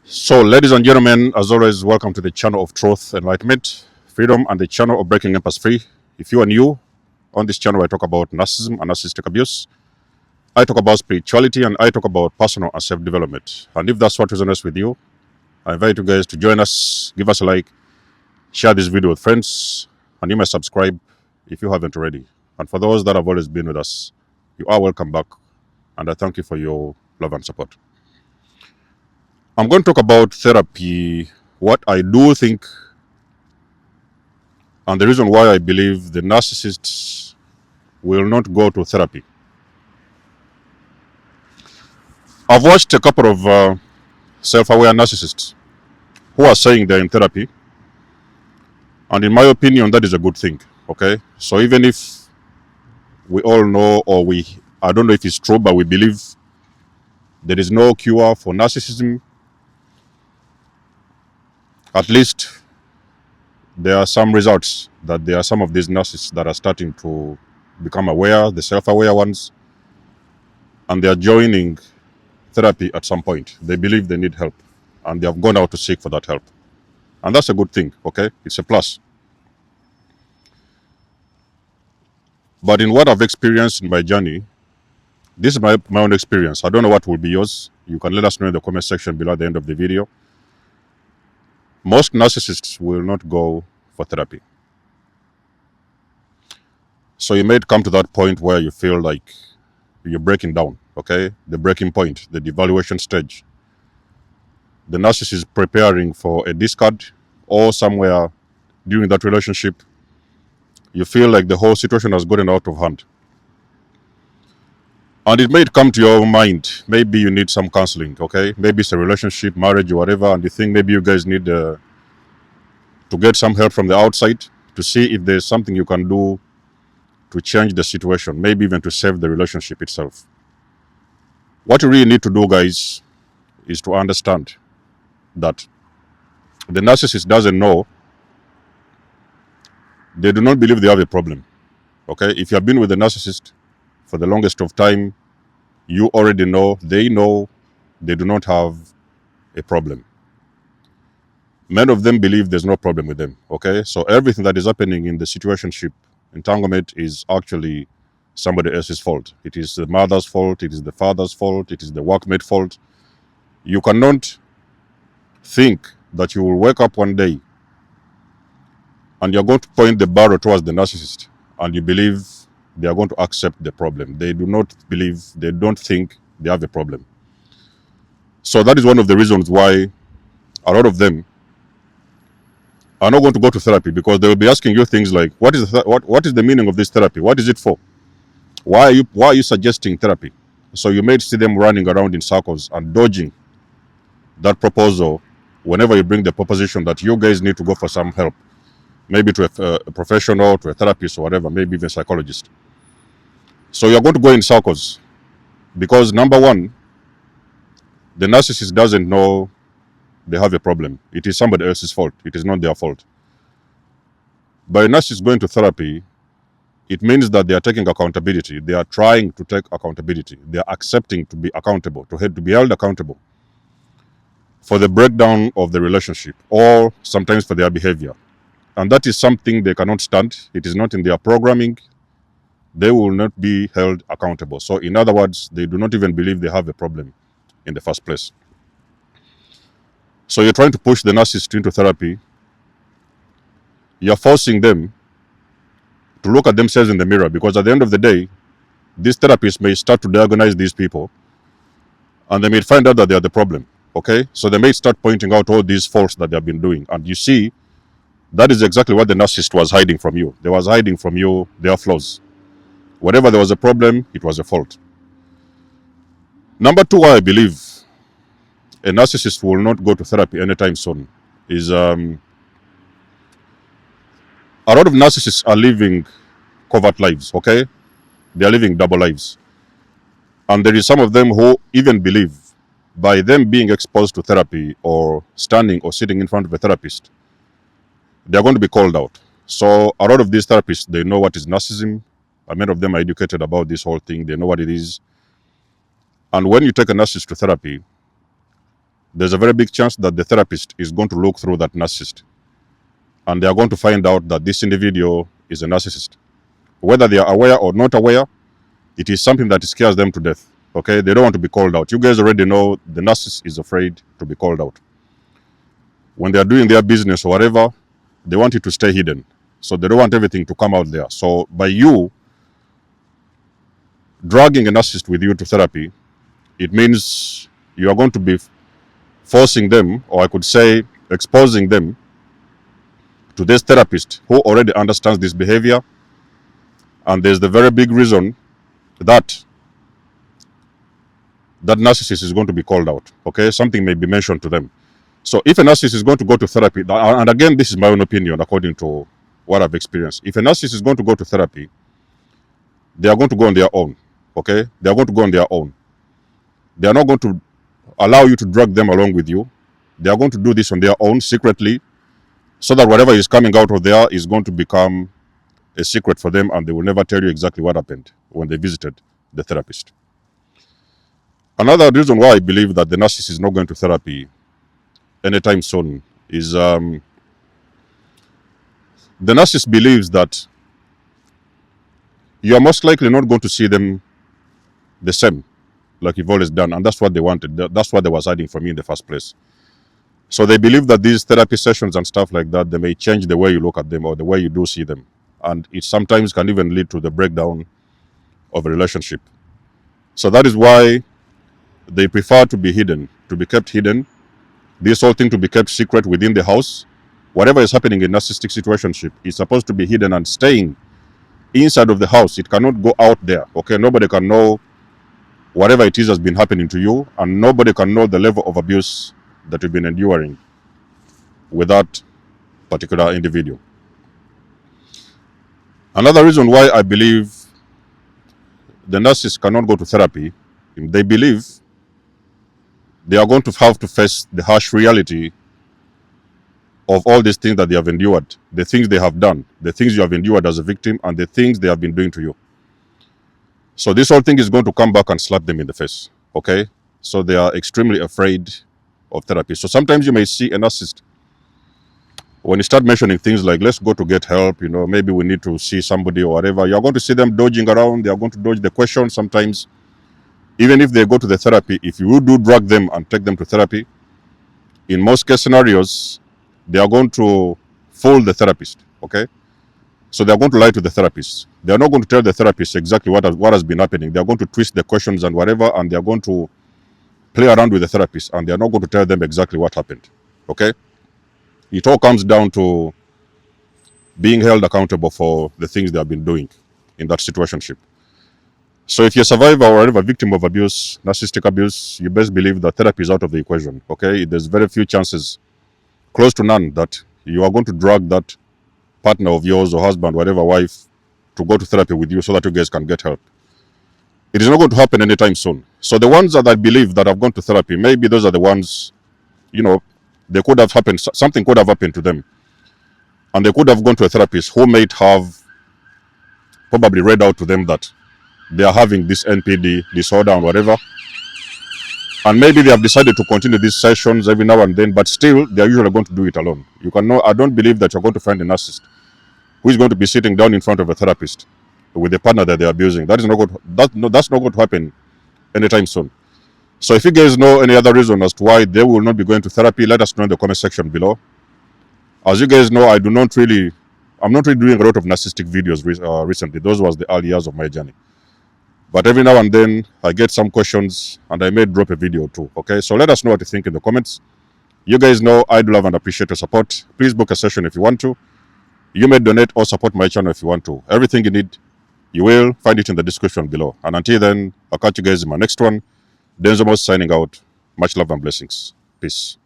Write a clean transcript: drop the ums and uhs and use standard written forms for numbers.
So, ladies and gentlemen, as always, welcome to the channel of truth, enlightenment, freedom, and the channel of breaking empires free. If you are new on this channel, I talk about narcissism and narcissistic abuse. I talk about spirituality and I talk about personal and self-development. And if that's what resonates with you, I invite you guys to join us, give us a like, share this video with friends, and you may subscribe if you haven't already. And for those that have always been with us, you are welcome back, and I thank you for your love and support. I'm going to talk about therapy, what I do think, and the reason why I believe the narcissists will not go to therapy. I've watched a couple of self-aware narcissists who are saying they're in therapy, and in my opinion, that is a good thing. Okay, so even if we all know, I don't know if it's true, but we believe there is no cure for narcissism, at least there are some results that there are some of these narcissists that are starting to become aware, the self-aware ones, and they are joining therapy at some point. They believe they need help, and they have gone out to seek for that help. And that's a good thing, okay? It's a plus. But in what I've experienced in my journey, this is my own experience. I don't know what will be yours. You can let us know in the comment section below at the end of the video. Most narcissists will not go for therapy. So you may come to that point where you feel like you're breaking down, okay? The breaking point, the devaluation stage. The narcissist is preparing for a discard, or somewhere during that relationship, you feel like the whole situation has gotten out of hand. And it may come to your mind, maybe you need some counseling, okay? Maybe it's a relationship, marriage, or whatever, and you think maybe you guys need to get some help from the outside to see if there's something you can do to change the situation, maybe even to save the relationship itself. What you really need to do, guys, is to understand that the narcissist doesn't know. They do not believe they have a problem, okay? If you have been with a narcissist for the longest of time, you already know they do not have a problem. Many of them believe there's no problem with them, okay? So everything that is happening in the situationship entanglement is actually somebody else's fault. It is the mother's fault, it is the father's fault, it is the workmate fault. You cannot think that you will wake up one day and you're going to point the barrel towards the narcissist and you believe they are going to accept the problem. They do not believe, they don't think they have a problem. So that is one of the reasons why a lot of them are not going to go to therapy, because they will be asking you things like, what is the meaning of this therapy? What is it for? Why are you suggesting therapy? So you may see them running around in circles and dodging that proposal whenever you bring the proposition that you guys need to go for some help, maybe to a professional, to a therapist or whatever, maybe even a psychologist. So you're going to go in circles because, number one, the narcissist doesn't know they have a problem. It is somebody else's fault. It is not their fault. By a narcissist going to therapy, it means that they are taking accountability. They are trying to take accountability. They are accepting to be accountable, to be held accountable for the breakdown of the relationship, or sometimes for their behavior. And that is something they cannot stand. It is not in their programming. They will not be held accountable. So in other words, they do not even believe they have a problem in the first place. So you're trying to push the narcissist into therapy. You're forcing them to look at themselves in the mirror, because at the end of the day, these therapists may start to diagnose these people and they may find out that they are the problem, okay? So they may start pointing out all these faults that they have been doing. And you see, that is exactly what the narcissist was hiding from you. They was hiding from you their flaws. Whenever there was a problem, it was a fault. Number two, why I believe a narcissist will not go to therapy anytime soon is a lot of narcissists are living covert lives, okay? They are living double lives. And there is some of them who even believe by them being exposed to therapy or standing or sitting in front of a therapist, they are going to be called out. So a lot of these therapists, they know what is narcissism. Many of them are educated about this whole thing. They know what it is. And when you take a narcissist to therapy, there's a very big chance that the therapist is going to look through that narcissist, and they are going to find out that this individual is a narcissist. Whether they are aware or not aware, it is something that scares them to death. Okay, they don't want to be called out. You guys already know the narcissist is afraid to be called out. When they are doing their business or whatever, they want it to stay hidden. So they don't want everything to come out there. So by you dragging a narcissist with you to therapy, it means you are going to be forcing them, or I could say exposing them, to this therapist who already understands this behavior. And there's the very big reason that that narcissist is going to be called out. Okay, something may be mentioned to them. So if a narcissist is going to go to therapy, and again, this is my own opinion according to what I've experienced. If a narcissist is going to go to therapy, they are going to go on their own. Okay, they are going to go on their own. They are not going to allow you to drag them along with you. They are going to do this on their own secretly, so that whatever is coming out of there is going to become a secret for them, and they will never tell you exactly what happened when they visited the therapist. Another reason why I believe that the narcissist is not going to therapy anytime soon is the narcissist believes that you are most likely not going to see them the same like you've always done, and that's what they wanted. That's what they was hiding from you in the first place. So they believe that these therapy sessions and stuff like that, they may change the way you look at them or the way you do see them, and it sometimes can even lead to the breakdown of a relationship. So that is why they prefer to be hidden, to be kept hidden. This whole thing to be kept secret within the house. Whatever is happening in narcissistic situationship is supposed to be hidden and staying inside of the house. It cannot go out there. Okay, nobody can know whatever it is has been happening to you, and nobody can know the level of abuse that you've been enduring with that particular individual. Another reason why I believe the narcissists cannot go to therapy, they believe they are going to have to face the harsh reality of all these things that they have endured, the things they have done, the things you have endured as a victim, and the things they have been doing to you. So this whole thing is going to come back and slap them in the face. Okay? So they are extremely afraid of therapy. So sometimes you may see a narcissist, when you start mentioning things like, let's go to get help, maybe we need to see somebody or whatever, you're going to see them dodging around. They are going to dodge the question sometimes. Even if they go to the therapy, if you do drag them and take them to therapy, in most case scenarios, they are going to fool the therapist. Okay? So they are going to lie to the therapist. They are not going to tell the therapist exactly what has been happening. They are going to twist the questions and whatever, and they are going to play around with the therapist, and they are not going to tell them exactly what happened. Okay? It all comes down to being held accountable for the things they have been doing in that situationship. So if you're a survivor or a victim of abuse, narcissistic abuse, you best believe that therapy is out of the equation. Okay? There's very few chances, close to none, that you are going to drag that partner of yours or husband, whatever, wife, to go to therapy with you so that you guys can get help. It is not going to happen anytime soon. So the ones that I believe that have gone to therapy, maybe those are the ones, they could have happened, something could have happened to them. And they could have gone to a therapist who might have probably read out to them that they are having this NPD disorder or whatever. And maybe they have decided to continue these sessions every now and then, but still, they are usually going to do it alone. I don't believe that you're going to find a narcissist who is going to be sitting down in front of a therapist with a partner that they're abusing. That's not going to happen anytime soon. So if you guys know any other reason as to why they will not be going to therapy, let us know in the comment section below. As you guys know, I'm not really doing a lot of narcissistic videos recently. Those was the early years of my journey. But every now and then, I get some questions, and I may drop a video too. Okay, so let us know what you think in the comments. You guys know I do love and appreciate your support. Please book a session if you want to. You may donate or support my channel if you want to. Everything you need, you will find it in the description below. And until then, I'll catch you guys in my next one. Denzomos signing out. Much love and blessings. Peace.